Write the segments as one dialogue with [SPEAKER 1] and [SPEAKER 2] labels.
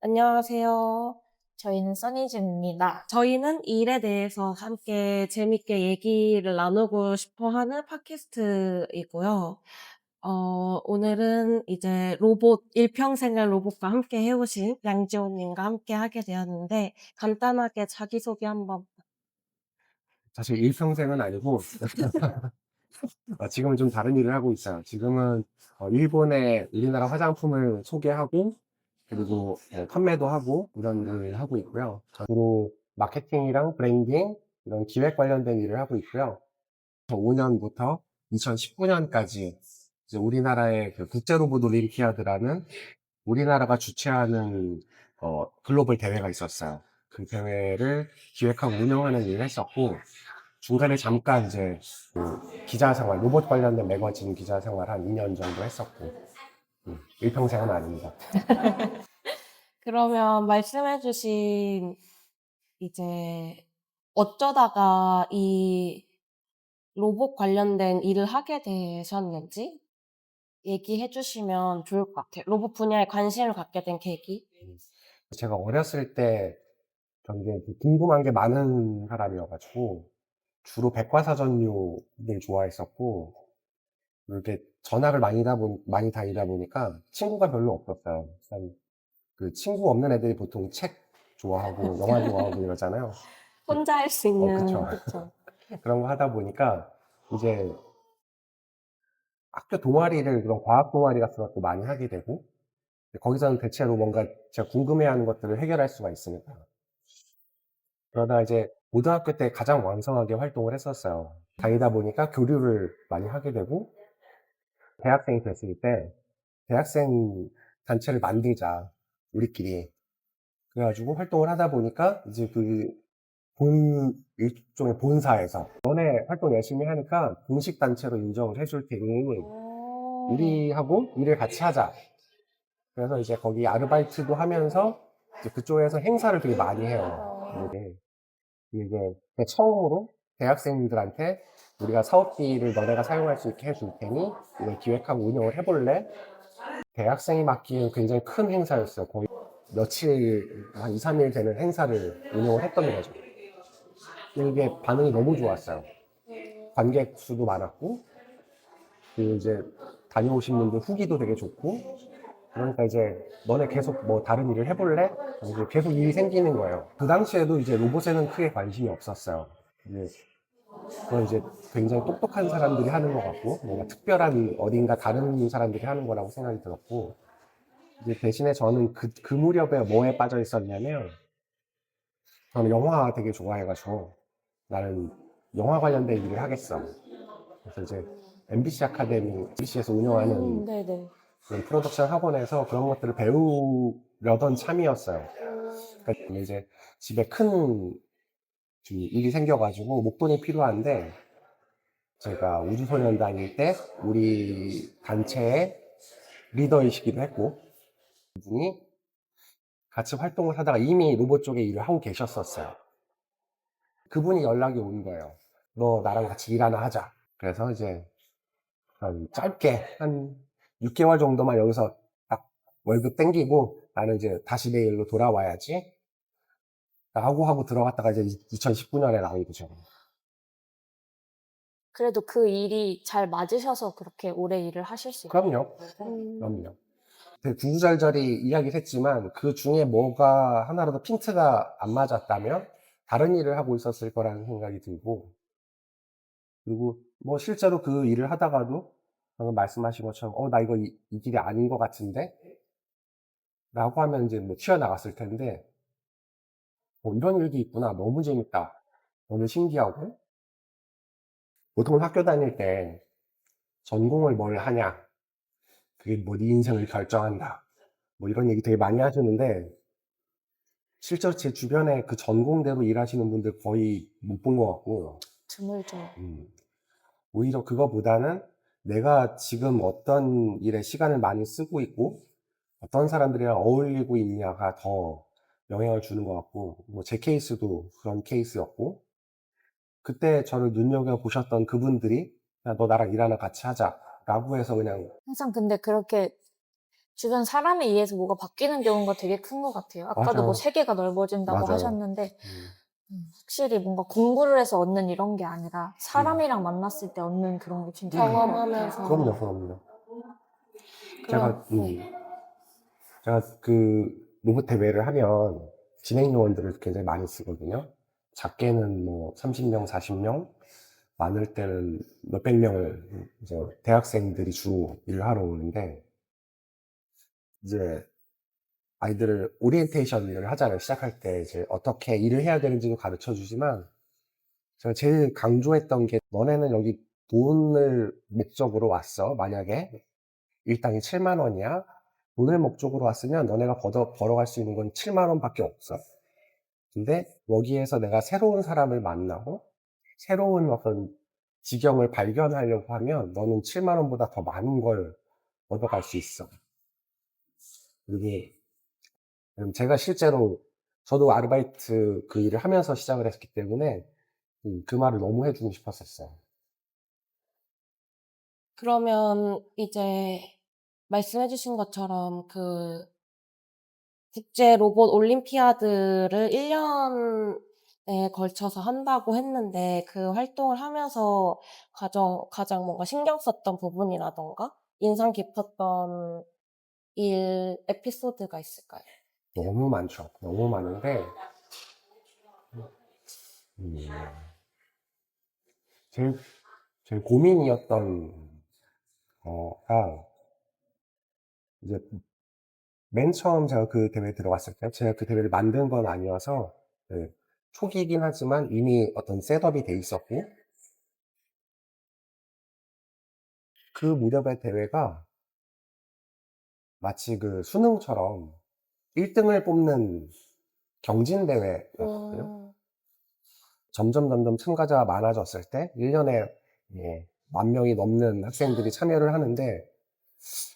[SPEAKER 1] 안녕하세요.
[SPEAKER 2] 저희는 써니즘입니다.
[SPEAKER 1] 저희는 일에 대해서 함께 재밌게 얘기를 나누고 싶어 하는 팟캐스트이고요. 오늘은 이제 일평생을 로봇과 함께 해오신 양지호님과 함께 하게 되었는데, 간단하게 자기소개 한번.
[SPEAKER 3] 사실 일평생은 아니고 지금은 좀 다른 일을 하고 있어요. 지금은 일본의 우리나라 화장품을 소개하고 그리고 판매도 하고 이런 일을 하고 있고요. 주로 마케팅이랑 브랜딩 이런 기획 관련된 일을 하고 있고요. 2005년부터 2019년까지 이제 우리나라의 그 국제 로봇 올림피아드라는 우리나라가 주최하는 글로벌 대회가 있었어요. 그 대회를 기획하고 운영하는 일을 했었고, 중간에 잠깐 이제 그 기자 생활, 로봇 관련된 매거진 기자 생활 한 2년 정도 했었고, 일평생은 아닙니다.
[SPEAKER 1] 그러면 말씀해주신 이제 어쩌다가 이 로봇 관련된 일을 하게 되셨는지 얘기해 주시면 좋을 것 같아요. 로봇 분야에 관심을 갖게 된 계기.
[SPEAKER 3] 제가 어렸을 때 되게 궁금한 게 많은 사람이어가지고, 주로 백과사전류를 좋아했었고, 이렇게 전학을 많이 다니다 보니까 친구가 별로 없었어요. 일단 그 친구 없는 애들이 보통 책 좋아하고 영화 좋아하고 이러잖아요.
[SPEAKER 1] 혼자 할 수 있는,
[SPEAKER 3] 그쵸.
[SPEAKER 1] 그쵸.
[SPEAKER 3] 그런 거 하다 보니까 이제 학교 동아리를 그런 과학 동아리 같은 것도 많이 하게 되고 거기서는 대체로 뭔가 제가 궁금해하는 것들을 해결할 수가 있으니까 그러다 이제 고등학교 때 가장 왕성하게 활동을 했었어요. 다니다 보니까 교류를 많이 하게 되고 대학생이 됐을 때 대학생 단체를 만들자 우리끼리 그래가지고 활동을 하다 보니까 이제 일종의 본사에서 너네 활동 열심히 하니까 공식 단체로 인정을 해줄 테니
[SPEAKER 1] 오.
[SPEAKER 3] 우리하고 일을 같이 하자. 그래서 이제 거기 아르바이트도 하면서 이제 그쪽에서 행사를 되게 많이 해요. 이게 처음으로 대학생들한테 우리가 사업비를 너네가 사용할 수 있게 해줄 테니 이걸 기획하고 운영을 해볼래? 대학생이 맡기엔 굉장히 큰 행사였어요. 거의 며칠, 한 2, 3일 되는 행사를 운영을 했던 거죠. 근데 이게 반응이 너무 좋았어요. 관객 수도 많았고, 그리고 이제 다녀오신 분들 후기도 되게 좋고, 그러니까 이제 너네 계속 뭐 다른 일을 해볼래? 이제 계속 일이 생기는 거예요. 그 당시에도 이제 로봇에는 크게 관심이 없었어요. 이제 그건 이제 굉장히 똑똑한 사람들이 하는 것 같고, 뭔가 특별한 어딘가 다른 사람들이 하는 거라고 생각이 들었고, 이제 대신에 저는 그 무렵에 뭐에 빠져 있었냐면, 저는 영화 되게 좋아해가지고, 나는 영화 관련된 일을 하겠어. 그래서 이제 MBC 아카데미, MBC에서 운영하는
[SPEAKER 1] 네네.
[SPEAKER 3] 그런 프로덕션 학원에서 그런 것들을 배우려던 참이었어요. 그러니까 이제 집에 큰 일이 생겨가지고 목돈이 필요한데 제가 우주소년 다닐 때 우리 단체의 리더이시기도 했고 그분이 같이 활동을 하다가 이미 로봇 쪽에 일을 하고 계셨었어요. 그분이 연락이 온 거예요. 너 나랑 같이 일 하나 하자. 그래서 이제 한 짧게 한 6개월 정도만 여기서 딱 월급 땡기고 나는 이제 다시 내 일로 돌아와야지 하고 들어갔다가 이제 2019년에 나오게 되죠.
[SPEAKER 2] 그래도 그 일이 잘 맞으셔서 그렇게 오래 일을 하실 수 있는
[SPEAKER 3] 그럼요.
[SPEAKER 2] 거고.
[SPEAKER 3] 그럼요. 되게 구구절절히 이야기를 했지만 그 중에 뭐가 하나라도 핀트가 안 맞았다면 다른 일을 하고 있었을 거라는 생각이 들고 그리고 뭐 실제로 그 일을 하다가도 방금 말씀하신 것처럼 나 이거 이 길이 아닌 것 같은데? 라고 하면 이제 뭐 튀어나갔을 텐데 이런 일도 있구나. 너무 재밌다. 너무 신기하고 보통 학교 다닐 때 전공을 뭘 하냐 그게 뭐 네 인생을 결정한다. 뭐 이런 얘기 되게 많이 하시는데 실제로 제 주변에 그 전공대로 일하시는 분들 거의 못 본 것 같고
[SPEAKER 2] 드물죠.
[SPEAKER 3] 음, 오히려 그거보다는 내가 지금 어떤 일에 시간을 많이 쓰고 있고 어떤 사람들이랑 어울리고 있냐가 더 영향을 주는 것 같고 뭐 제 케이스도 그런 케이스였고 그때 저를 눈여겨보셨던 그분들이 야, 너 나랑 일 하나 같이 하자 라고 해서 그냥
[SPEAKER 2] 항상 근데 그렇게 주변 사람에 의해서 뭐가 바뀌는 경우가 되게 큰 것 같아요. 아까도
[SPEAKER 3] 맞아요.
[SPEAKER 2] 뭐 세계가 넓어진다고
[SPEAKER 3] 맞아요.
[SPEAKER 2] 하셨는데
[SPEAKER 3] 음.
[SPEAKER 2] 확실히 뭔가 공부를 해서 얻는 이런 게 아니라
[SPEAKER 3] 음.
[SPEAKER 2] 사람이랑 만났을 때 얻는 그런 게 진짜 큰 것 같아요.
[SPEAKER 1] 경험하면서.
[SPEAKER 3] 그럼요.
[SPEAKER 1] 그럼,
[SPEAKER 3] 제가 그 로봇 대회를 하면 진행 요원들을 굉장히 많이 쓰거든요. 작게는 뭐 30명, 40명, 많을 때는 몇백 명을 이제 대학생들이 주로 일을 하러 오는데, 이제 아이들을 오리엔테이션을 하잖아요. 시작할 때 이제 어떻게 일을 해야 되는지도 가르쳐 주지만, 제가 제일 강조했던 게, 너네는 여기 돈을 목적으로 왔어. 만약에 일당이 7만 원이야. 돈을 목적으로 왔으면 너네가 벌어갈 수 있는 건 7만 원밖에 없어. 근데 여기에서 내가 새로운 사람을 만나고 새로운 어떤 지경을 발견하려고 하면 너는 7만 원보다 더 많은 걸 얻어갈 수 있어. 이게 제가 실제로 저도 아르바이트 그 일을 하면서 시작을 했기 때문에 그 말을 너무 해주고 싶었었어요.
[SPEAKER 1] 그러면 이제 말씀해주신 것처럼 그 국제 로봇 올림피아드를 1년에 걸쳐서 한다고 했는데 그 활동을 하면서 가장 뭔가 신경 썼던 부분이라던가 인상 깊었던 일 에피소드가 있을까요?
[SPEAKER 3] 너무 많죠. 너무 많은데 음, 제일 제일 고민이었던 거가, 이제 맨 처음 제가 그 대회에 들어갔을 때, 제가 그 대회를 만든 건 아니어서 네, 초기이긴 하지만 이미 어떤 셋업이 돼 있었고, 그 무렵의 대회가 마치 그 수능처럼 1등을 뽑는 경진 대회였거든요. 점점 참가자가 많아졌을 때 1년에 10,000명이 넘는 학생들이 참여를 하는데,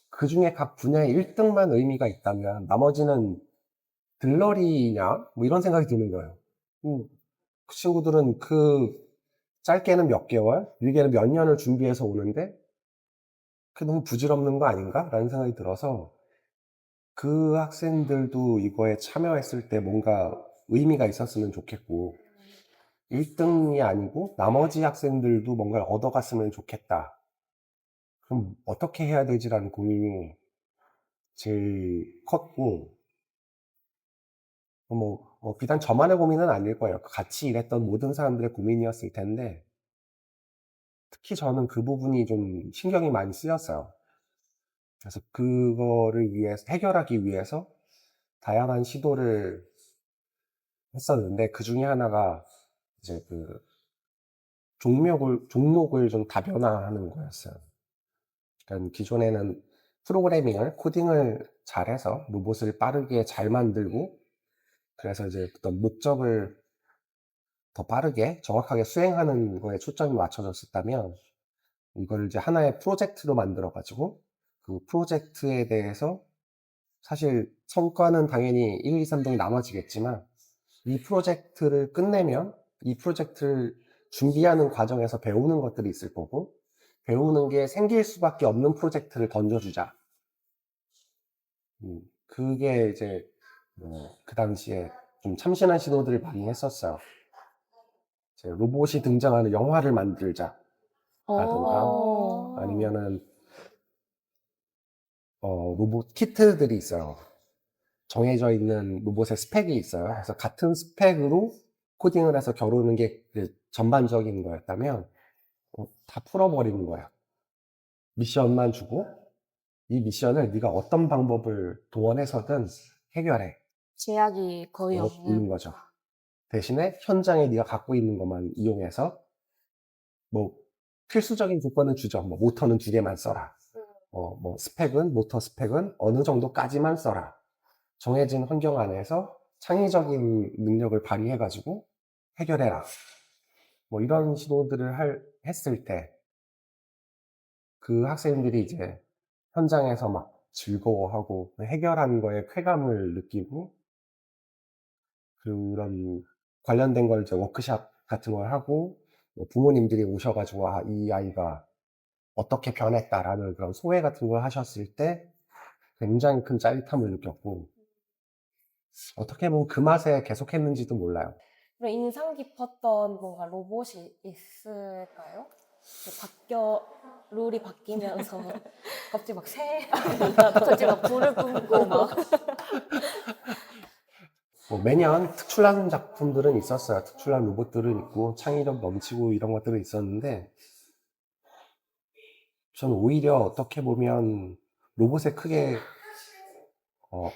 [SPEAKER 3] 그 중에 각 분야의 1등만 의미가 있다면 나머지는 들러리냐? 뭐 이런 생각이 드는 거예요. 그 친구들은 짧게는 몇 개월, 길게는 몇 년을 준비해서 오는데, 그게 너무 부질없는 거 아닌가? 라는 생각이 들어서, 그 학생들도 이거에 참여했을 때 뭔가 의미가 있었으면 좋겠고, 1등이 아니고 나머지 학생들도 뭔가를 얻어갔으면 좋겠다. 그럼 어떻게 해야 되지라는 고민이 제일 컸고, 비단 저만의 고민은 아닐 거예요. 같이 일했던 모든 사람들의 고민이었을 텐데, 특히 저는 그 부분이 좀 신경이 많이 쓰였어요. 그래서 그거를 해결하기 위해서 다양한 시도를 했었는데, 그 중에 하나가 이제 종목을 좀 다변화하는 거였어요. 그러니까 기존에는 코딩을 잘해서 로봇을 빠르게 잘 만들고, 그래서 이제 어떤 목적을 더 빠르게 정확하게 수행하는 거에 초점이 맞춰졌었다면, 이걸 이제 하나의 프로젝트로 만들어가지고, 그 프로젝트에 대해서 사실 성과는 당연히 1, 2, 3등이 나눠지겠지만, 이 프로젝트를 끝내면 이 프로젝트를 준비하는 과정에서 배우는 것들이 있을 거고, 배우는 게 생길 수밖에 없는 프로젝트를 던져주자. 그게 이제 그 당시에 좀 참신한 시도들을 많이 했었어요. 이제 로봇이 등장하는 영화를 만들자 라든가, 아니면은 로봇 키트들이 있어요. 정해져 있는 로봇의 스펙이 있어요. 그래서 같은 스펙으로 코딩을 해서 겨루는 게 전반적인 거였다면, 다 풀어버리는 거야. 미션만 주고 이 미션을 네가 어떤 방법을 동원해서든 해결해.
[SPEAKER 2] 제약이 거의
[SPEAKER 3] 없는
[SPEAKER 2] 없는.
[SPEAKER 3] 거죠. 대신에 현장에 네가 갖고 있는 것만 이용해서 뭐 필수적인 조건은 주죠. 뭐 모터는 2개만 써라. 모터 스펙은 어느 정도까지만 써라. 정해진 환경 안에서 창의적인 능력을 발휘해가지고 해결해라. 뭐 이런 시도들을 했을 때 그 학생들이 이제 현장에서 막 즐거워하고 해결한 거에 쾌감을 느끼고, 그런 관련된 걸 이제 워크샵 같은 걸 하고, 뭐 부모님들이 오셔가지고 이 아이가 어떻게 변했다라는 그런 소회 같은 걸 하셨을 때, 굉장히 큰 짜릿함을 느꼈고, 어떻게 보면 그 맛에 계속했는지도 몰라요.
[SPEAKER 1] 그럼 인상 깊었던 뭔가 로봇이 있을까요? 룰이 바뀌면서 갑자기 막
[SPEAKER 2] 갑자기 막 불을 뿜고 막.
[SPEAKER 3] 뭐 매년 특출난 작품들은 있었어요. 특출난 로봇들은 있고 창의력 넘치고 이런 것들은 있었는데, 저는 오히려 어떻게 보면 로봇에 크게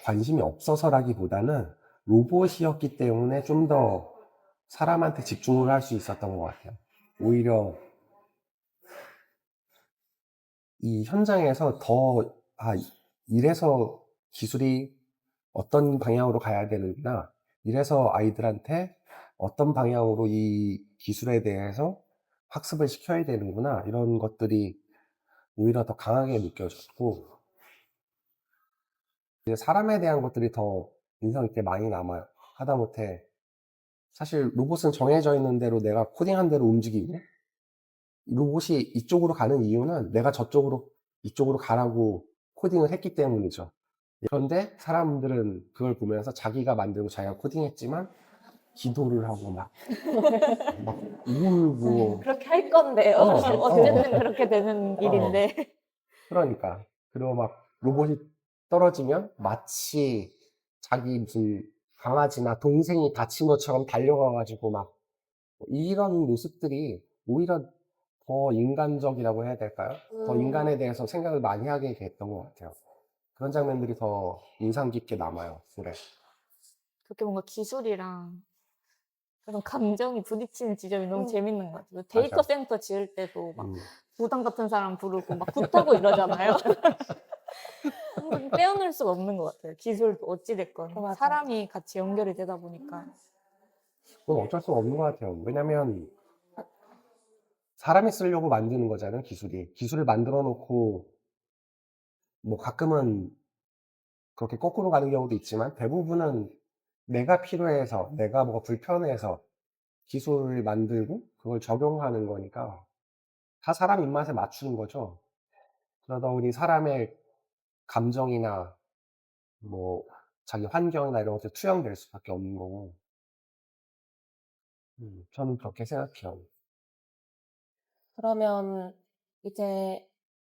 [SPEAKER 3] 관심이 없어서라기보다는 로봇이었기 때문에 좀 더 사람한테 집중을 할 수 있었던 것 같아요. 오히려 이 현장에서 더, 이래서 기술이 어떤 방향으로 가야 되는구나. 이래서 아이들한테 어떤 방향으로 이 기술에 대해서 학습을 시켜야 되는구나. 이런 것들이 오히려 더 강하게 느껴졌고, 이제 사람에 대한 것들이 더 인상 깊게 많이 남아요. 하다못해 사실 로봇은 정해져 있는 대로 내가 코딩한 대로 움직이고, 로봇이 이쪽으로 가는 이유는 내가 이쪽으로 가라고 코딩을 했기 때문이죠. 그런데 사람들은 그걸 보면서 자기가 만들고 자기가 코딩했지만 기도를 하고 막 울고.
[SPEAKER 1] 그렇게 할 건데요.
[SPEAKER 2] 어쨌든 그렇게 되는 일인데.
[SPEAKER 3] 그러니까. 그리고 막 로봇이 떨어지면 마치 자기 무슨 강아지나 동생이 다친 것처럼 달려가가지고 막, 이런 모습들이 오히려 더 인간적이라고 해야 될까요? 더 인간에 대해서 생각을 많이 하게 됐던 것 같아요. 그런 장면들이 더 인상 깊게 남아요, 그래.
[SPEAKER 2] 그렇게 뭔가 기술이랑 그런 감정이 부딪히는 지점이 너무 재밌는 것 같아요. 데이터
[SPEAKER 3] 맞아.
[SPEAKER 2] 센터 지을 때도 막
[SPEAKER 3] 음,
[SPEAKER 2] 부담 같은 사람 부르고 막 굿하고 이러잖아요. 빼어날 수가 없는 것 같아요. 기술도 어찌됐건
[SPEAKER 1] 맞아요.
[SPEAKER 2] 사람이 같이 연결이 되다 보니까.
[SPEAKER 3] 그건 어쩔 수가 없는 것 같아요. 왜냐면 사람이 쓰려고 만드는 거잖아요, 기술이. 기술을 만들어 놓고 뭐 가끔은 그렇게 거꾸로 가는 경우도 있지만, 대부분은 내가 필요해서, 내가 뭐가 불편해서 기술을 만들고 그걸 적용하는 거니까 다 사람 입맛에 맞추는 거죠. 그러다 보니 사람의 감정이나 뭐 자기 환경이나 이런 것들이 투영될 수밖에 없는 거고, 저는 그렇게 생각해요.
[SPEAKER 1] 그러면 이제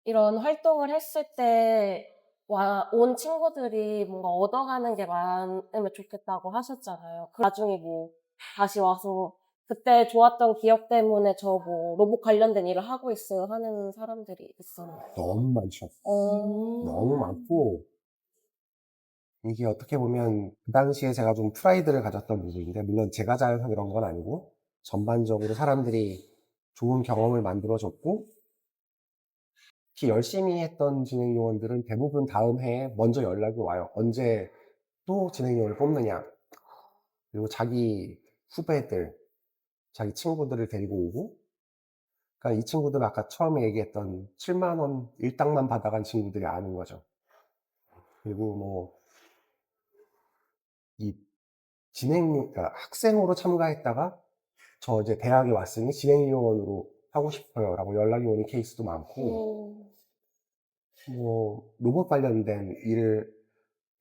[SPEAKER 1] 이런 활동을 했을 때 온 친구들이 뭔가 얻어가는 게 많으면 좋겠다고 하셨잖아요. 나중에 뭐 다시 와서 그때 좋았던 기억 때문에 저 뭐 로봇 관련된 일을 하고 있어요 하는 사람들이 있었나요?
[SPEAKER 3] 너무 많죠. 너무 많고, 이게 어떻게 보면 그 당시에 제가 좀 프라이드를 가졌던 부분인데, 물론 제가 잘해서 그런 건 아니고 전반적으로 사람들이 좋은 경험을 만들어줬고, 특히 열심히 했던 진행 요원들은 대부분 다음 해에 먼저 연락이 와요. 언제 또 진행 요원을 뽑느냐. 그리고 자기 후배들, 자기 친구들을 데리고 오고, 그러니까 이 친구들은 아까 처음에 얘기했던 7만 원 일당만 받아간 친구들이 아는 거죠. 그리고 뭐 이 그러니까 학생으로 참가했다가 저 이제 대학에 왔으니 진행 요원으로 하고 싶어요라고 연락이 오는 케이스도 많고, 뭐 로봇 관련된 일을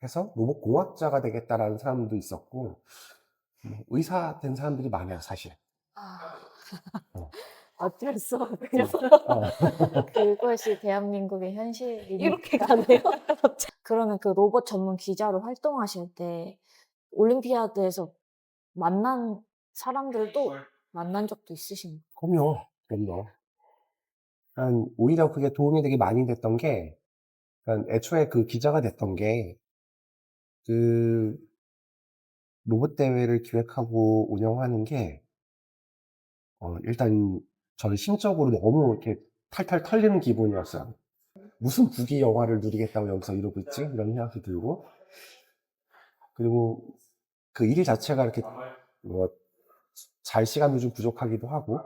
[SPEAKER 3] 해서 로봇 공학자가 되겠다라는 사람도 있었고, 뭐 의사 된 사람들이 많아요, 사실. 어.
[SPEAKER 2] 어쩔 수 없죠. 그것이 대한민국의 현실이니까.
[SPEAKER 1] 이렇게 가네요.
[SPEAKER 2] 그러면 그 로봇 전문 기자로 활동하실 때 올림피아드에서 만난 사람들도 만난 적도 있으신가요?
[SPEAKER 3] 그럼요. 오히려 그게 도움이 되게 많이 됐던 게, 애초에 그 기자가 됐던 게, 그 로봇 대회를 기획하고 운영하는 게, 일단 저는 심적으로 너무 이렇게 탈탈 털리는 기분이었어요. 무슨 국위 영화를 누리겠다고 여기서 이러고 있지? 이런 생각이 들고, 그리고 그 일 자체가 이렇게 뭐 잘 시간도 좀 부족하기도 하고,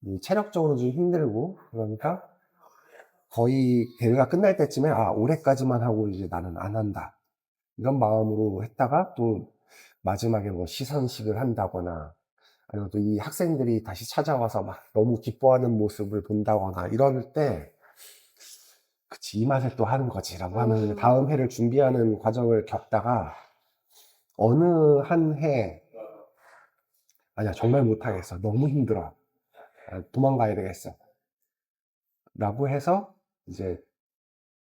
[SPEAKER 3] 이 체력적으로 좀 힘들고, 그러니까 거의 대회가 끝날 때쯤에 올해까지만 하고 이제 나는 안 한다, 이런 마음으로 했다가 또 마지막에 뭐 시상식을 한다거나, 아니면 또 이 학생들이 다시 찾아와서 막 너무 기뻐하는 모습을 본다거나 이럴 때 그치, 이 맛에 또 하는 거지라고 하면서 이제 다음 해를 준비하는 과정을 겪다가 어느 한 해, 아니야, 정말 못하겠어. 너무 힘들어. 아, 도망가야 되겠어. 라고 해서 이제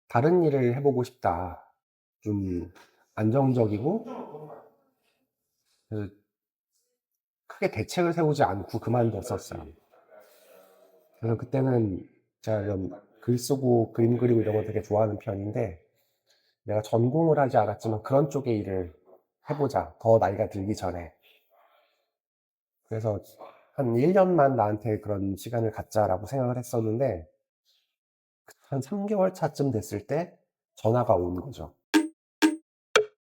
[SPEAKER 3] 다른 일을 해보고 싶다. 좀 안정적이고 그 크게 대책을 세우지 않고 그만뒀었어요. 그래서 그때는 제가 이런 글 쓰고 그림 그리고 이런 거 되게 좋아하는 편인데 내가 전공을 하지 않았지만 그런 쪽의 일을 해보자. 더 나이가 들기 전에. 그래서 한 1년만 나한테 그런 시간을 갖자라고 생각을 했었는데 한 3개월 차쯤 됐을 때 전화가 온 거죠.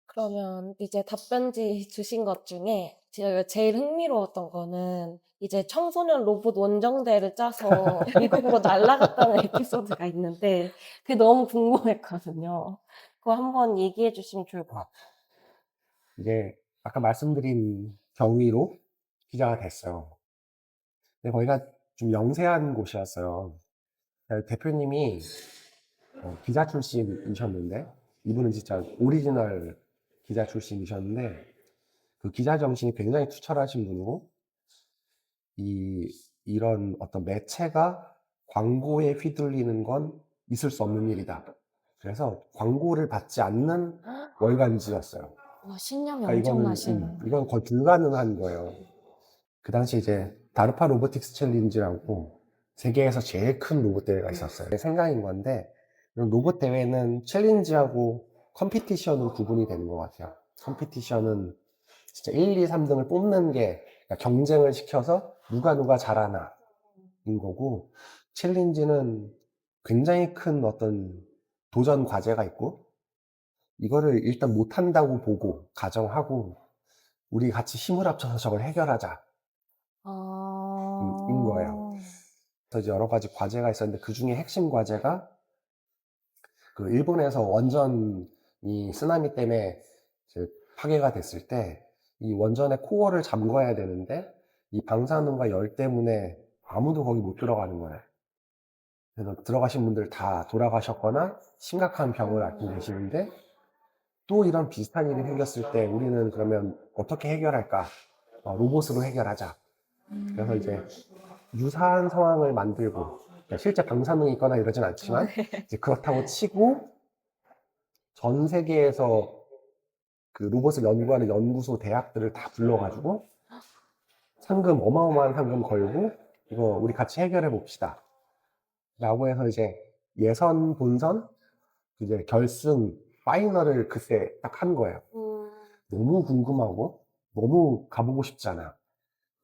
[SPEAKER 1] 그러면 이제 답변지 주신 것 중에 제가 제일 흥미로웠던 거는 이제 청소년 로봇 원정대를 짜서 미국으로 날아갔다는 에피소드가 있는데 그게 너무 궁금했거든요. 그거 한번 얘기해 주시면 좋을 것 같아요.
[SPEAKER 3] 이게 아까 말씀드린 경위로 기자가 됐어요. 근데 거기가 좀 영세한 곳이었어요. 대표님이 기자 출신이셨는데 이분은 진짜 오리지널 기자 출신이셨는데 그 기자 정신이 굉장히 투철하신 분이고 이런 어떤 매체가 광고에 휘둘리는 건 있을 수 없는 일이다. 그래서 광고를 받지 않는 월간지였어요.
[SPEAKER 2] 와, 신념이
[SPEAKER 3] 그러니까
[SPEAKER 2] 엄청나신.
[SPEAKER 3] 이건 거의 불가능한 거예요. 그 당시 이제 다르파 로보틱스 챌린지라고 세계에서 제일 큰 로봇 대회가 있었어요. 제 생각인 건데 이런 로봇 대회는 챌린지하고 컴피티션으로 구분이 되는 것 같아요. 컴피티션은 진짜 1, 2, 3등을 뽑는 게 그러니까 경쟁을 시켜서 누가 잘하나인 거고 챌린지는 굉장히 큰 어떤 도전 과제가 있고 이거를 일단 못한다고 보고 가정하고 우리 같이 힘을 합쳐서 저걸 해결하자 인 거예요. 그래서 이제 여러 가지 과제가 있었는데 그 중에 핵심 과제가 그 일본에서 원전이 쓰나미 때문에 이제 파괴가 됐을 때 이 원전의 코어를 잠궈야 되는데 이 방사능과 열 때문에 아무도 거기 못 들어가는 거예요. 그래서 들어가신 분들 다 돌아가셨거나 심각한 병을 앓고 계시는데 또 이런 비슷한 일이 생겼을 때 우리는 그러면 어떻게 해결할까? 로봇으로 해결하자. 그래서 이제 유사한 상황을 만들고 그러니까 실제 방사능이 있거나 이러진 않지만 이제 그렇다고 치고 전 세계에서 그 로봇을 연구하는 연구소 대학들을 다 불러가지고 상금 어마어마한 상금 걸고 이거 우리 같이 해결해 봅시다 라고 해서 이제 예선 본선 이제 결승 파이널을 그때 딱 한 거예요. 너무 궁금하고 너무 가보고 싶잖아.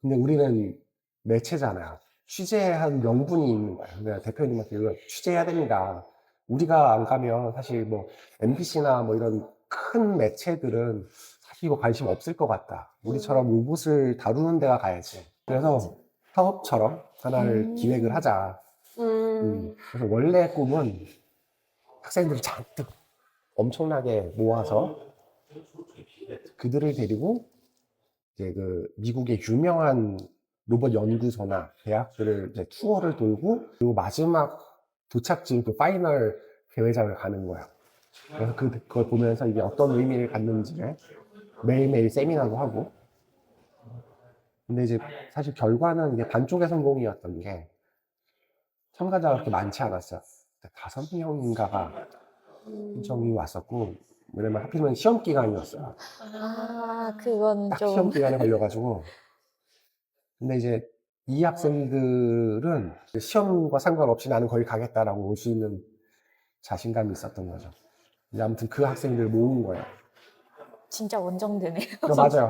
[SPEAKER 3] 근데 우리는 매체잖아요. 취재한 명분이 있는 거야. 내가 대표님한테 이거 취재해야 됩니다. 우리가 안 가면 사실 뭐 MBC나 뭐 이런 큰 매체들은 사실 이거 관심 없을 것 같다. 우리처럼 로봇을 다루는 데가 가야지. 그래서 사업처럼 하나를 기획을 하자. 그래서 원래 꿈은 학생들을 잔뜩 엄청나게 모아서 그들을 데리고 이제 그 미국의 유명한 로봇 연구소나 대학들을 이제 투어를 돌고 그리고 마지막 도착지인 그 파이널 대회장을 가는 거예요. 그래서 그걸 보면서 이게 어떤 의미를 갖는지를 매일매일 세미나도 하고 근데 이제 사실 결과는 이게 반쪽의 성공이었던 게 참가자가 그렇게 많지 않았어요. 5명인가가 신청이 왔었고 왜냐면 하필이면 시험 기간이었어요.
[SPEAKER 2] 그건
[SPEAKER 3] 딱 시험
[SPEAKER 2] 좀.
[SPEAKER 3] 기간에 걸려가지고 근데 이제 이 학생들은 시험과 상관없이 나는 거기 가겠다라고 올 수 있는 자신감이 있었던 거죠. 이제 아무튼 그 학생들 모은 거예요.
[SPEAKER 2] 진짜 원정되네요.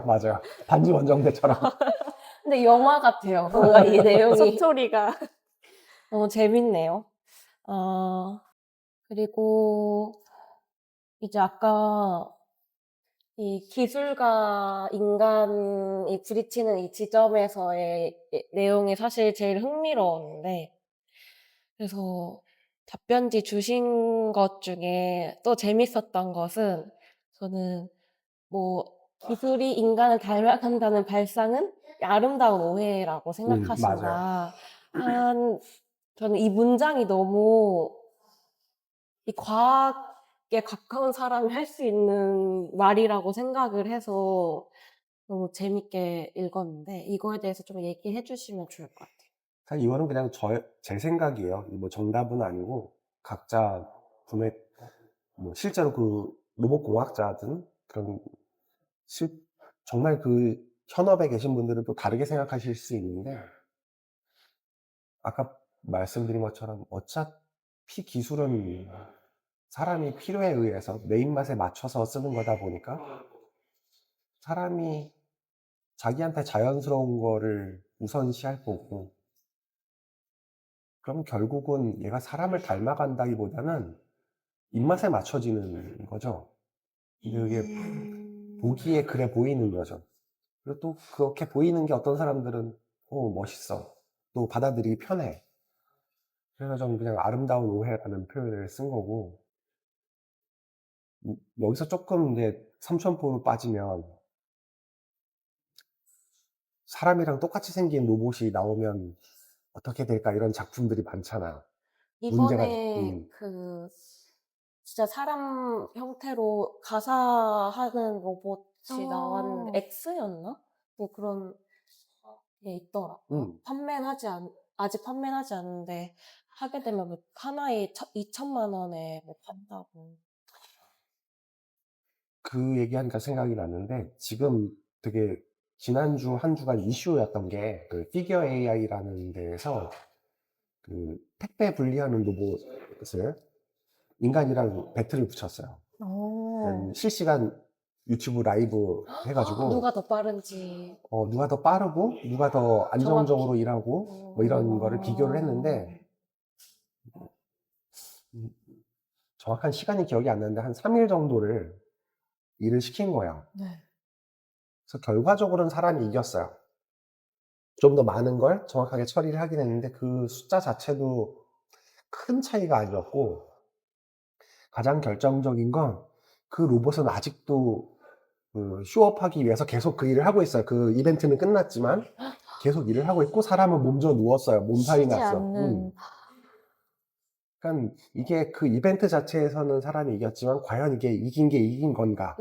[SPEAKER 3] 맞아요. 반지 원정대처럼.
[SPEAKER 1] 근데 영화 같아요. 뭔가 이 내용이
[SPEAKER 2] 스토리가.
[SPEAKER 1] 너무 재밌네요. 그리고 이제 아까 이 기술과 인간이 부딪히는 이 지점에서의 내용이 사실 제일 흥미로웠는데, 그래서 답변지 주신 것 중에 또 재밌었던 것은 저는 뭐 기술이 인간을 닮아간다는 발상은 아름다운 오해라고
[SPEAKER 3] 맞아요.
[SPEAKER 1] 생각하신다. 저는 이 문장이 너무 이 과학에 가까운 사람이 할 수 있는 말이라고 생각을 해서 너무 재밌게 읽었는데 이거에 대해서 좀 얘기해 주시면 좋을 것 같아요.
[SPEAKER 3] 사실 이거는 그냥 제 생각이에요. 뭐 정답은 아니고 각자 분의 뭐 실제로 그 로봇 공학자든 그런 실 정말 그 현업에 계신 분들은 또 다르게 생각하실 수 있는데 아까 말씀드린 것처럼 어차피 기술은 사람이 필요에 의해서 내 입맛에 맞춰서 쓰는 거다 보니까 사람이 자기한테 자연스러운 거를 우선시할 거고 그럼 결국은 얘가 사람을 닮아간다기보다는 입맛에 맞춰지는 거죠. 근데 그게 보기에 그래 보이는 거죠. 그리고 또 그렇게 보이는 게 어떤 사람들은 멋있어. 또 받아들이기 편해. 그래서 저는 그냥 아름다운 오해라는 표현을 쓴 거고 여기서 조금 이제 삼천포로 빠지면 사람이랑 똑같이 생긴 로봇이 나오면 어떻게 될까 이런 작품들이 많잖아. 문제가
[SPEAKER 1] 이번에 그 진짜 사람 형태로 가사하는 로봇이 나왔는데 X였나? 뭐 그런 게 있더라고요. 아직 판매는 하지 않는데 하게 되면 뭐 하나에 2천만 원에 뭐 판다고.
[SPEAKER 3] 그 얘기하니까 생각이 났는데 지금 되게 지난주 한 주간 이슈였던 게 그 피겨 AI라는 데에서 그 택배 분리하는 로봇을 인간이랑 배틀을 붙였어요. 실시간 유튜브 라이브 해가지고
[SPEAKER 1] 누가 더 빠른지.
[SPEAKER 3] 누가 더 빠르고 누가 더 안정적으로 일하고 뭐 이런 거를 비교를 했는데 음, 정확한 시간이 기억이 안 나는데 한 3일 정도를 일을 시킨 거예요.
[SPEAKER 2] 네.
[SPEAKER 3] 그래서 결과적으로는 사람이 이겼어요. 좀 더 많은 걸 정확하게 처리를 하긴 했는데 그 숫자 자체도 큰 차이가 아니었고 가장 결정적인 건 그 로봇은 아직도 그 쇼업하기 위해서 계속 그 일을 하고 있어요. 그 이벤트는 끝났지만 계속 일을 하고 있고 사람은 몸져 누웠어요. 몸살이
[SPEAKER 2] 쉬지
[SPEAKER 3] 났어.
[SPEAKER 2] 않는
[SPEAKER 3] 그러니까 이게 그 이벤트 자체에서는 사람이 이겼지만 과연 이게 이긴 게 이긴 건가?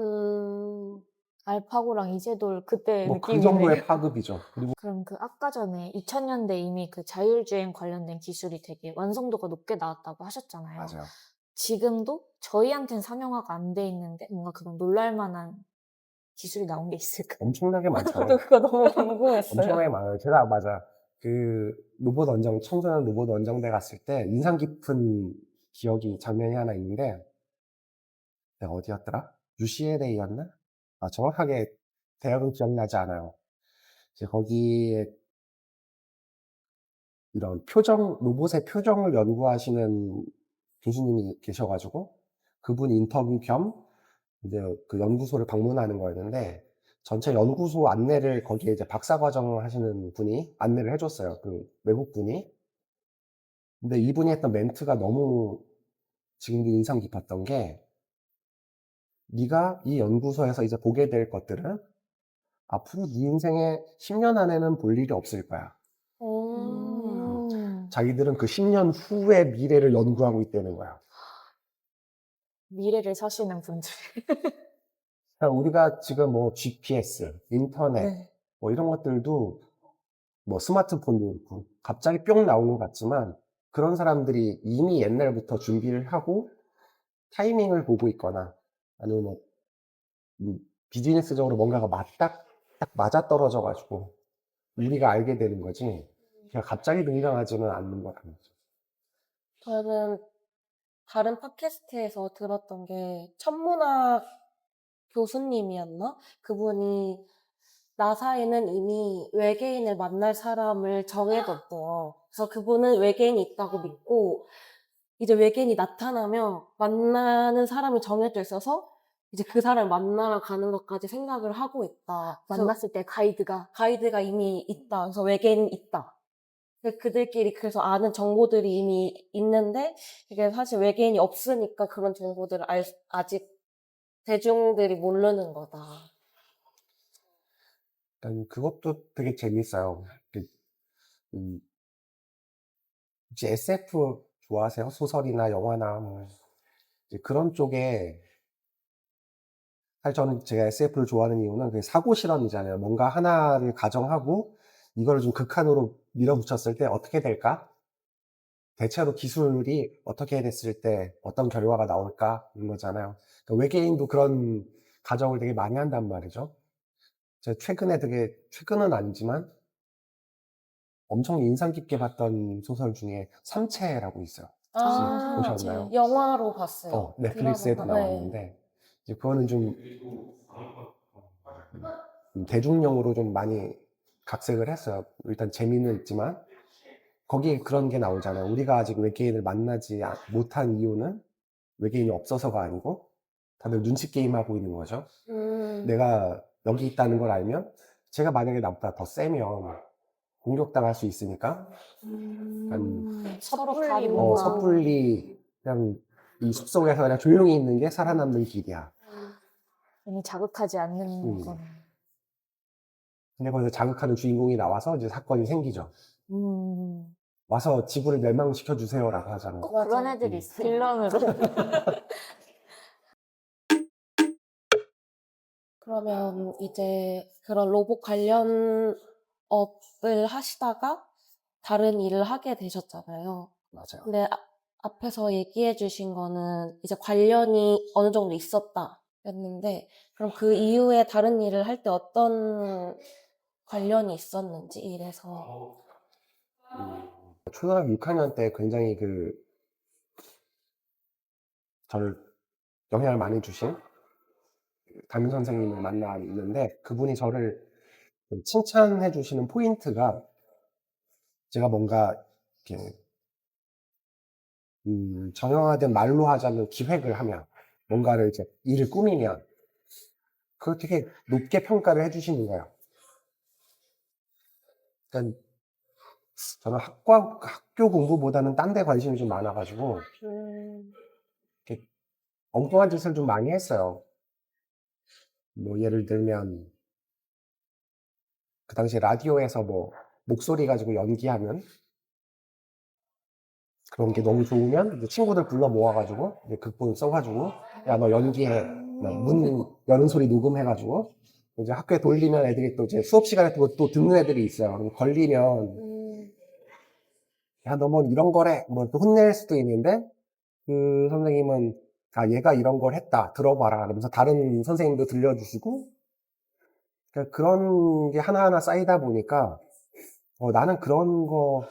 [SPEAKER 2] 알파고랑 이세돌 그때
[SPEAKER 3] 뭐 그
[SPEAKER 2] 느낌이네.
[SPEAKER 3] 정도의 파급이죠. 그리고
[SPEAKER 2] 그럼 그 아까 전에 2000년대 이미 그 자율주행 관련된 기술이 되게 완성도가 높게 나왔다고 하셨잖아요.
[SPEAKER 3] 맞아요.
[SPEAKER 2] 지금도 저희한테는 상용화가 안 돼 있는데 뭔가 그런 놀랄만한 기술이 나온 게 있을까요?
[SPEAKER 3] 엄청나게 많잖아요.
[SPEAKER 1] 저도 그거 너무 궁금했어요.
[SPEAKER 3] 엄청나게 많아요. 제가 맞아. 그 로봇 원정, 청소년 로봇 원정대 갔을 때 인상 깊은 기억이 장면이 하나 있는데 내가 어디였더라? UCLA였나? 정확하게 대학은 기억나지 않아요. 이제 거기에 이런 로봇의 표정을 연구하시는 교수님이 계셔가지고 그분 인터뷰 겸 이제 그 연구소를 방문하는 거였는데 전체 연구소 안내를 거기에 이제 박사과정을 하시는 분이 안내를 해줬어요. 그 외국 분이. 근데 이분이 했던 멘트가 너무 지금도 인상 깊었던 게 네가 이 연구소에서 이제 보게 될 것들은 앞으로 네 인생에 10년 안에는 볼 일이 없을 거야. 자기들은 그 10년 후의 미래를 연구하고 있다는 거야.
[SPEAKER 2] 미래를 사시는 분들.
[SPEAKER 3] 그러니까 우리가 지금 뭐 GPS, 인터넷,
[SPEAKER 2] 네.
[SPEAKER 3] 뭐 이런 것들도 뭐 스마트폰도 있고 갑자기 뿅 나오는 것 같지만 그런 사람들이 이미 옛날부터 준비를 하고 타이밍을 보고 있거나 아니면 뭐 비즈니스적으로 뭔가가 딱 맞아떨어져 가지고 우리가 알게 되는 거지 그냥 갑자기 등장하지는 않는 거라는 거죠.
[SPEAKER 1] 저는 다른 팟캐스트에서 들었던 게 천문학 교수님이었나? 그분이 나사에는 이미 외계인을 만날 사람을 정해뒀대요. 그래서 그분은 외계인이 있다고 믿고 이제 외계인이 나타나면 만나는 사람이 정해져 있어서 이제 그 사람을 만나러 가는 것까지 생각을 하고 있다. 그래서
[SPEAKER 2] 만났을 때
[SPEAKER 1] 가이드가 이미 있다. 그래서 외계인이 있다. 그들끼리 그래서 아는 정보들이 이미 있는데 이게 사실 외계인이 없으니까 그런 정보들을 아직 대중들이 모르는 거다.
[SPEAKER 3] 일단 그것도 되게 재밌어요. 혹시 SF 좋아하세요? 소설이나 영화나 뭐 이제 그런 쪽에 사실 저는 제가 SF를 좋아하는 이유는 그 사고 실험이잖아요. 뭔가 하나를 가정하고 이거를 좀 극한으로 밀어붙였을 때 어떻게 될까? 대체로 기술이 어떻게 됐을 때 어떤 결과가 나올까? 이런 거잖아요. 그러니까 외계인도 그런 가정을 되게 많이 한단 말이죠. 제가 최근에 되게, 최근은 아니지만 엄청 인상 깊게 봤던 소설 중에 삼체라고 있어요. 혹시
[SPEAKER 1] 아,
[SPEAKER 3] 보셨나요?
[SPEAKER 1] 영화로 봤어요.
[SPEAKER 3] 넷플릭스에도
[SPEAKER 1] 드라마가. 네.
[SPEAKER 3] 나왔는데, 이제 그거는 좀 대중용으로 좀 많이 각색을 했어요. 일단 재미는 있지만, 거기에 그런 게 나오잖아요. 우리가 아직 외계인을 만나지 못한 이유는 외계인이 없어서가 아니고, 다들 눈치 게임하고 있는 거죠. 내가 여기 있다는 걸 알면, 제가 만약에 나보다 더 세면 공격당할 수 있으니까,
[SPEAKER 1] 서로
[SPEAKER 2] 섣불리
[SPEAKER 1] 가리는
[SPEAKER 2] 뭔가
[SPEAKER 3] 섣불리 그냥 이 숲속에서 그냥 조용히 있는 게 살아남는 길이야.
[SPEAKER 2] 괜히 자극하지 않는
[SPEAKER 3] 음.
[SPEAKER 2] 건.
[SPEAKER 3] 근데 거기서 자극하는 주인공이 나와서 이제 사건이 생기죠.
[SPEAKER 2] 음.
[SPEAKER 3] 와서 지구를 멸망시켜 주세요라고 하잖아요.
[SPEAKER 2] 꼭 그런
[SPEAKER 1] 맞아.
[SPEAKER 2] 애들이 있어. 빌런으로.
[SPEAKER 1] 그러면 이제 그런 로봇 관련 업을 하시다가 다른 일을 하게 되셨잖아요.
[SPEAKER 3] 맞아요.
[SPEAKER 1] 근데 앞에서 얘기해 주신 거는 이제 관련이 어느 정도 있었다 였는데, 그럼 그 이후에 다른 일을 할 때 어떤 관련이 있었는지, 일에서.
[SPEAKER 3] 초등학교 6학년 때 굉장히 저를 영향을 많이 주신 담임 선생님을 만났는데, 그분이 저를 칭찬해 주시는 포인트가, 제가 뭔가 이렇게 정형화된 말로 하자면 기획을 하면, 뭔가를 이제 일을 꾸미면 그걸 되게 높게 평가를 해주시는 거예요. 그러니까 저는 학교 공부보다는 딴 데 관심이 좀 많아가지고 이렇게 엉뚱한 짓을 좀 많이 했어요. 뭐 예를 들면 그 당시에 라디오에서 뭐 목소리 가지고 연기하면 그런 게 너무 좋으면 이제 친구들 불러 모아가지고 이제 극본 써가지고, 야 너 연기해, 문 여는 소리 녹음해가지고 이제 학교에 돌리면 애들이 또 이제 수업 시간에 또 듣는 애들이 있어요. 그럼 걸리면 야 너 뭐 이런 거래 뭐 또 혼낼 수도 있는데, 그 선생님은 아 얘가 이런 걸 했다 들어봐라 그러면서 다른 선생님도 들려주시고, 그러니까 그런 게 하나하나 쌓이다 보니까 나는 그런 거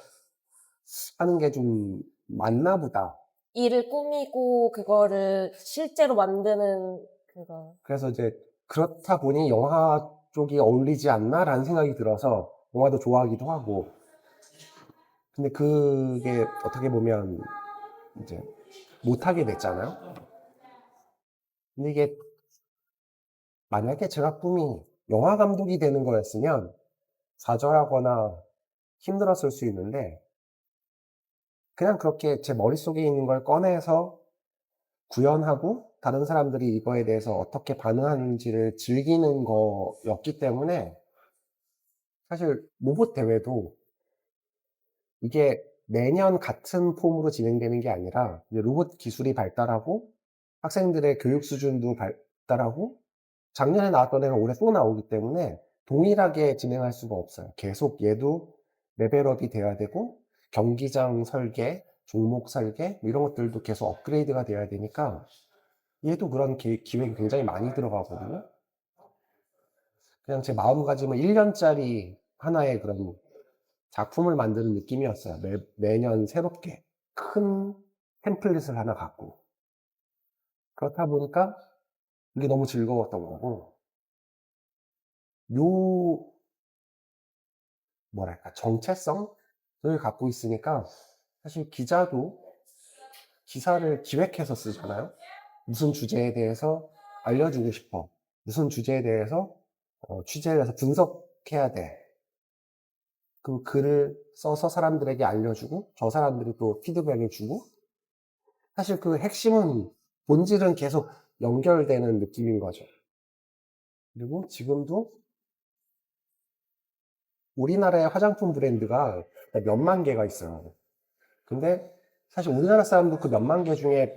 [SPEAKER 3] 하는 게 좀 맞나 보다.
[SPEAKER 1] 일을 꾸미고 그거를 실제로 만드는 그거.
[SPEAKER 3] 그래서 이제 그렇다 보니 영화 쪽이 어울리지 않나라는 생각이 들어서 영화도 좋아하기도 하고. 근데 그게 어떻게 보면 이제 못하게 됐잖아요. 근데 이게 만약에 제가 꿈이 영화 감독이 되는 거였으면 좌절하거나 힘들었을 수 있는데, 그냥 그렇게 제 머릿속에 있는 걸 꺼내서 구현하고 다른 사람들이 이거에 대해서 어떻게 반응하는지를 즐기는 거였기 때문에, 사실 로봇 대회도 이게 매년 같은 폼으로 진행되는 게 아니라 이제 로봇 기술이 발달하고 학생들의 교육 수준도 발달하고 작년에 나왔던 애가 올해 또 나오기 때문에 동일하게 진행할 수가 없어요. 계속 얘도 레벨업이 돼야 되고 경기장 설계, 종목 설계 뭐 이런 것들도 계속 업그레이드가 돼야 되니까 얘도 그런 기획이 굉장히 많이 들어가거든요. 그냥 제 마음가짐은 1년짜리 하나의 그런 작품을 만드는 느낌이었어요. 매년 새롭게 큰 템플릿을 하나 갖고. 그렇다 보니까 이게 너무 즐거웠던 거고, 요 뭐랄까 정체성을 갖고 있으니까, 사실 기자도 기사를 기획해서 쓰잖아요. 무슨 주제에 대해서 알려주고 싶어, 무슨 주제에 대해서 취재를 해서 분석해야 돼, 그 글을 써서 사람들에게 알려주고 저 사람들이 또 피드백을 주고, 사실 그 핵심은, 본질은 계속 연결되는 느낌인 거죠. 그리고 지금도 우리나라의 화장품 브랜드가 몇만 개가 있어요. 근데 사실 우리나라 사람도 그 몇만 개 중에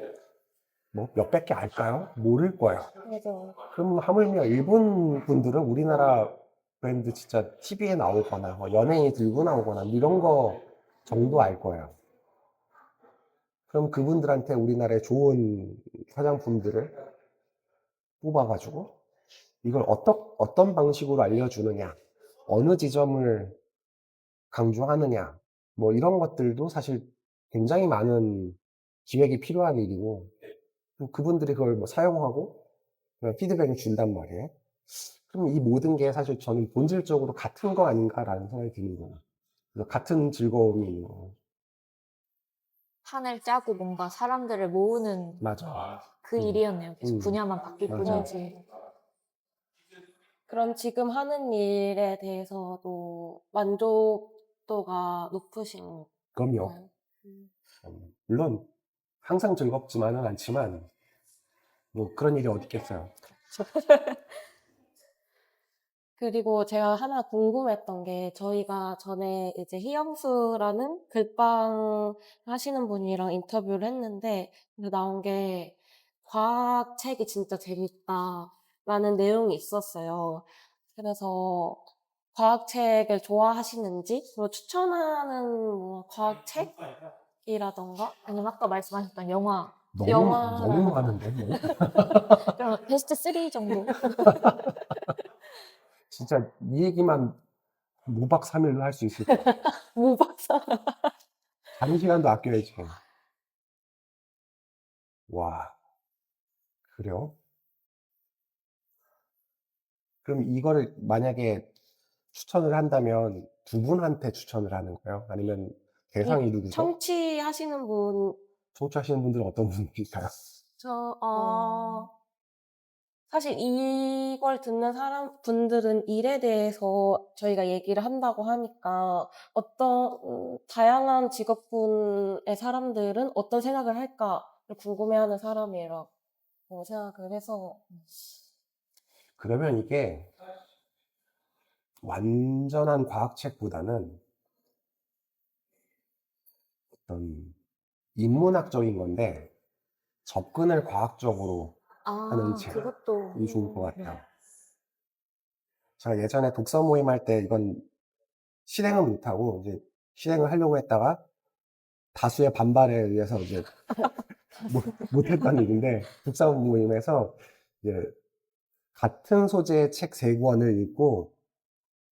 [SPEAKER 3] 뭐 몇백 개 알까요? 모를 거예요.
[SPEAKER 1] 맞아.
[SPEAKER 3] 그럼 하물며 일본 분들은 우리나라 브랜드 진짜 TV에 나오거나 뭐 연예인이 들고 나오거나 이런 거 정도 알 거예요. 그럼 그분들한테 우리나라의 좋은 화장품들을 뽑아가지고 이걸 어떤 방식으로 알려주느냐, 어느 지점을 강조하느냐, 뭐 이런 것들도 사실 굉장히 많은 기획이 필요한 일이고, 그분들이 그걸 뭐 사용하고 그냥 피드백을 준단 말이에요. 그럼 이 모든 게 사실 저는 본질적으로 같은 거 아닌가라는 생각이 드는 거예요. 그래서 같은 즐거움이 있는 거.
[SPEAKER 2] 판을 짜고 뭔가 사람들을 모으는
[SPEAKER 3] 맞아.
[SPEAKER 2] 그 일이었네요. 계속
[SPEAKER 3] 음.
[SPEAKER 2] 분야만 바뀔
[SPEAKER 3] 맞아.
[SPEAKER 2] 뿐이지.
[SPEAKER 1] 그럼 지금 하는 일에 대해서도 만족도가 높으신
[SPEAKER 3] 그럼요.
[SPEAKER 1] 거예요?
[SPEAKER 3] 물론 항상 즐겁지만은 않지만 뭐 그런 일이 어디 있겠어요.
[SPEAKER 1] 그리고 제가 하나 궁금했던 게 저희가 전에 이제 희영수라는 글빵 하시는 분이랑 인터뷰를 했는데 나온 게 과학책이 진짜 재밌다라는 내용이 있었어요. 그래서 과학책을 좋아하시는지 그리고 추천하는 뭐 과학책이라던가
[SPEAKER 2] 아니면 아까 말씀하셨던 영화.
[SPEAKER 3] 너무 많은데 뭐.
[SPEAKER 2] 그럼 베스트 3 정도?
[SPEAKER 3] 진짜 이 얘기만 5박 3일로 할 수 있을 거야.
[SPEAKER 1] 무박사
[SPEAKER 3] 자는 시간도 아껴야지. 와, 그래요? 그럼 이거를 만약에 추천을 한다면 두 분한테 추천을 하는 거예요? 아니면 대상이 누구죠?
[SPEAKER 1] 청취하시는 분
[SPEAKER 3] 청취하시는 분들은 어떤 분들일까요?
[SPEAKER 1] 사실 이걸 듣는 분들은 일에 대해서 저희가 얘기를 한다고 하니까 다양한 직업군의 사람들은 어떤 생각을 할까를 궁금해하는 사람이라고 생각을 해서.
[SPEAKER 3] 그러면 이게 완전한 과학책보다는 어떤 인문학적인 건데 접근을 과학적으로 하는 책이
[SPEAKER 2] 그것도.
[SPEAKER 3] 좋을 것 같아요. 제가 예전에 독서 모임 할 때 이건 실행은 못하고 이제 실행을 하려고 했다가 다수의 반발에 의해서 이제 못했던 일인데 독서 모임에서 이제 같은 소재의 책 세 권을 읽고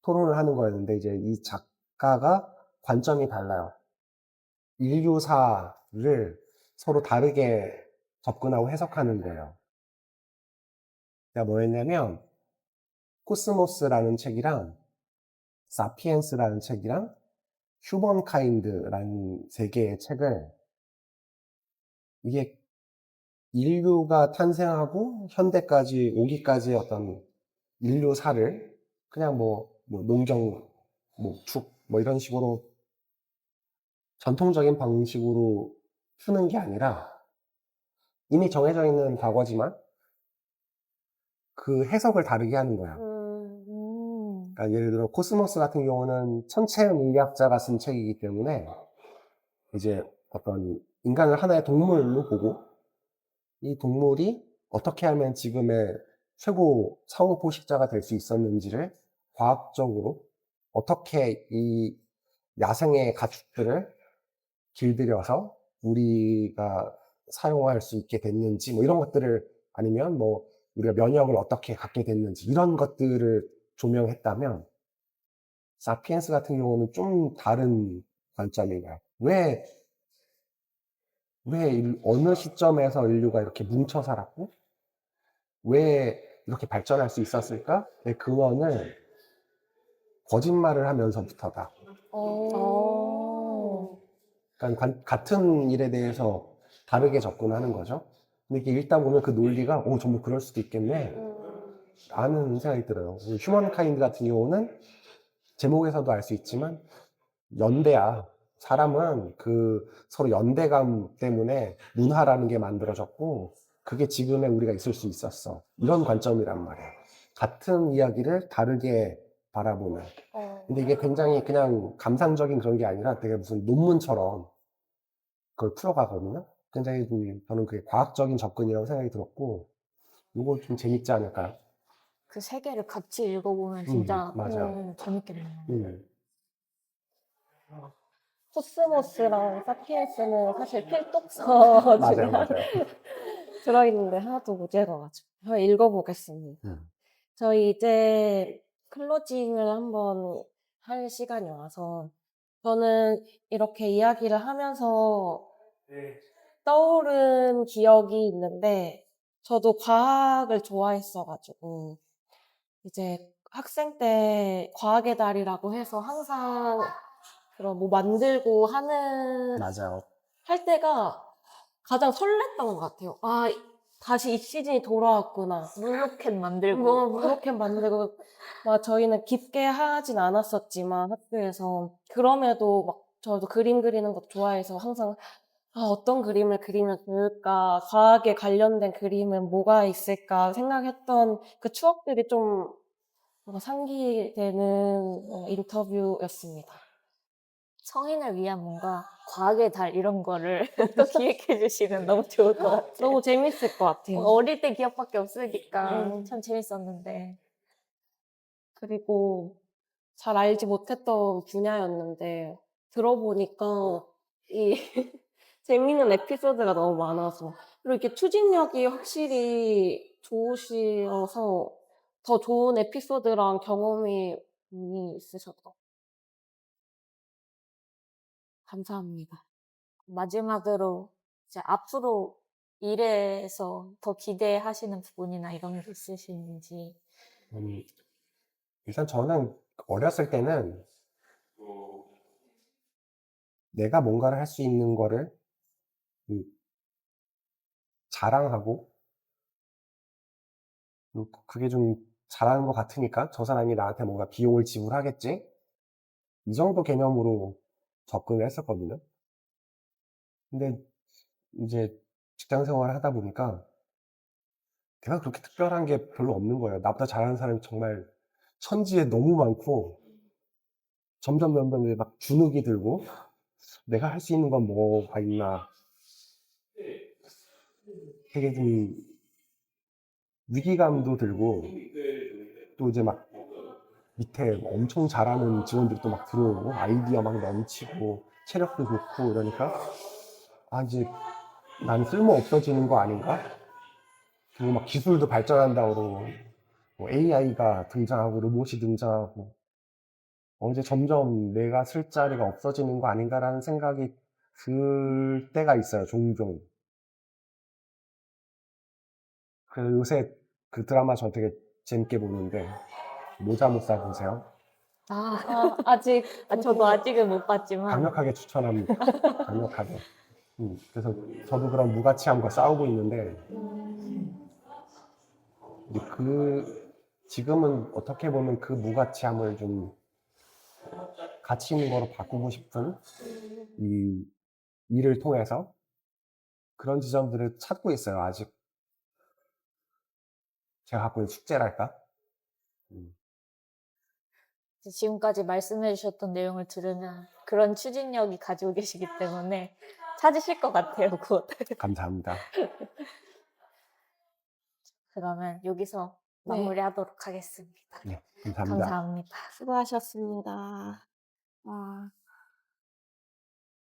[SPEAKER 3] 토론을 하는 거였는데 이제 이 작가가 관점이 달라요. 인류사를 서로 다르게 접근하고 해석하는 거예요. 그게 뭐였냐면 코스모스라는 책이랑 사피엔스라는 책이랑 휴먼카인드라는 세 개의 책을 이게 인류가 탄생하고 현대까지 오기까지의 어떤 인류사를 그냥 뭐 농경, 뭐 축, 뭐 이런 식으로 전통적인 방식으로 푸는 게 아니라 이미 정해져 있는 과거지만 그 해석을 다르게 하는 거야. 그러니까 예를 들어 코스모스 같은 경우는 천체 물리학자가 쓴 책이기 때문에 이제 어떤 인간을 하나의 동물로 보고 이 동물이 어떻게 하면 지금의 최고 사후 포식자가 될 수 있었는지를 과학적으로 어떻게 이 야생의 가축들을 길들여서 우리가 사용할 수 있게 됐는지 뭐 이런 것들을 아니면 뭐 우리가 면역을 어떻게 갖게 됐는지 이런 것들을 조명했다면 사피엔스 같은 경우는 좀 다른 관점인가요? 어느 시점에서 인류가 이렇게 뭉쳐 살았고 왜 이렇게 발전할 수 있었을까의 근원을 거짓말을 하면서부터다. 그러니까 같은 일에 대해서 다르게 접근하는 거죠. 근데 이게 읽다 보면 그 논리가 정말 그럴 수도 있겠네 라는 생각이 들어요. 휴먼카인드 같은 경우는 제목에서도 알 수 있지만 연대야. 사람은 그 서로 연대감 때문에 문화라는 게 만들어졌고 그게 지금의 우리가 있을 수 있었어. 이런 관점이란 말이야. 같은 이야기를 다르게 바라보는. 근데 이게 굉장히 그냥 감상적인 그런 게 아니라 되게 무슨 논문처럼 그걸 풀어가거든요. 굉장히 저는 그게 과학적인 접근이라고 생각이 들었고, 이거 좀 재밌지 않을까요?
[SPEAKER 2] 그 세 개를 같이 읽어보면 진짜
[SPEAKER 3] 맞아요.
[SPEAKER 2] 재밌겠네요.
[SPEAKER 1] 코스모스랑 사피엔스는 사실 필독서 중에
[SPEAKER 3] 맞아요, 맞아요.
[SPEAKER 1] 들어있는데 하나도 못 읽어가지고. 저희 읽어보겠습니다. 저희 이제 클로징을 한번 할 시간이 와서 저는 이렇게 이야기를 하면서 떠오른 기억이 있는데 저도 과학을 좋아했어가지고 이제 학생 때 과학의 달이라고 해서 항상 그런 뭐 만들고 하는
[SPEAKER 3] 맞아요.
[SPEAKER 1] 할 때가 가장 설렜던 것 같아요. 아, 다시 이 시즌이 돌아왔구나.
[SPEAKER 2] 물로켓 만들고
[SPEAKER 1] 뭐, 무로켓 만들고, 막 저희는 깊게 하진 않았었지만 학교에서 그럼에도 막 저도 그림 그리는 것도 좋아해서 항상 아, 어떤 그림을 그리면 좋을까, 과학에 관련된 그림은 뭐가 있을까 생각했던 그 추억들이 좀 뭔가 상기되는 인터뷰였습니다.
[SPEAKER 2] 성인을 위한 뭔가 과학의 달 이런 거를 또 기획해 주시면 너무 좋을 것 같아요.
[SPEAKER 1] 너무 재밌을 것 같아요.
[SPEAKER 2] 어릴 때 기억밖에 없으니까
[SPEAKER 1] 음.
[SPEAKER 2] 참 재밌었는데.
[SPEAKER 1] 그리고 잘 알지 못했던 분야였는데 들어보니까 이 재미있는 에피소드가 너무 많아서 그리고 이렇게 추진력이 확실히 좋으셔서 더 좋은 에피소드랑 경험이 많이 있으셔서 감사합니다.
[SPEAKER 2] 마지막으로 이제 앞으로 일에서 더 기대하시는 부분이나 이런 게 있으신지.
[SPEAKER 3] 음, 일단 저는 어렸을 때는 내가 뭔가를 할 수 있는 거를 음, 자랑하고, 그게 좀 잘하는 것 같으니까 저 사람이 나한테 뭔가 비용을 지불하겠지? 이 정도 개념으로 접근을 했었거든요. 근데 이제 직장 생활을 하다 보니까 내가 그렇게 특별한 게 별로 없는 거예요. 나보다 잘하는 사람이 정말 천지에 너무 많고, 점점 이제 막 주눅이 들고, 내가 할 수 있는 건 뭐가 있나. 되게 좀 위기감도 들고, 또 이제 막 밑에 엄청 잘하는 직원들도 막 들어오고, 아이디어 막 넘치고, 체력도 좋고 이러니까, 아, 이제 난 쓸모 없어지는 거 아닌가? 그리고 막 기술도 발전한다고 그러고, 뭐 AI가 등장하고, 로봇이 등장하고, 이제 점점 내가 쓸 자리가 없어지는 거 아닌가라는 생각이 들 때가 있어요, 종종. 그래서 요새 그 드라마 저 되게 재밌게 보는데, 모자 못 사보세요?
[SPEAKER 1] 아직
[SPEAKER 2] 저도 아직은 못 봤지만
[SPEAKER 3] 강력하게 추천합니다. 강력하게. 그래서 저도 그런 무가치함과 싸우고 있는데, 이제 지금은 어떻게 보면 그 무가치함을 좀 가치 있는 거로 바꾸고 싶은 이 일을 통해서 그런 지점들을 찾고 있어요, 아직. 제가 갖고 있는 숙제랄까? 음,
[SPEAKER 2] 지금까지 말씀해 주셨던 내용을 들으면 그런 추진력이 가지고 계시기 때문에 찾으실 것 같아요, 곧.
[SPEAKER 3] 감사합니다.
[SPEAKER 2] 그러면 여기서
[SPEAKER 1] 네.
[SPEAKER 2] 마무리하도록 하겠습니다.
[SPEAKER 3] 네, 감사합니다.
[SPEAKER 2] 감사합니다.
[SPEAKER 1] 수고하셨습니다. 와.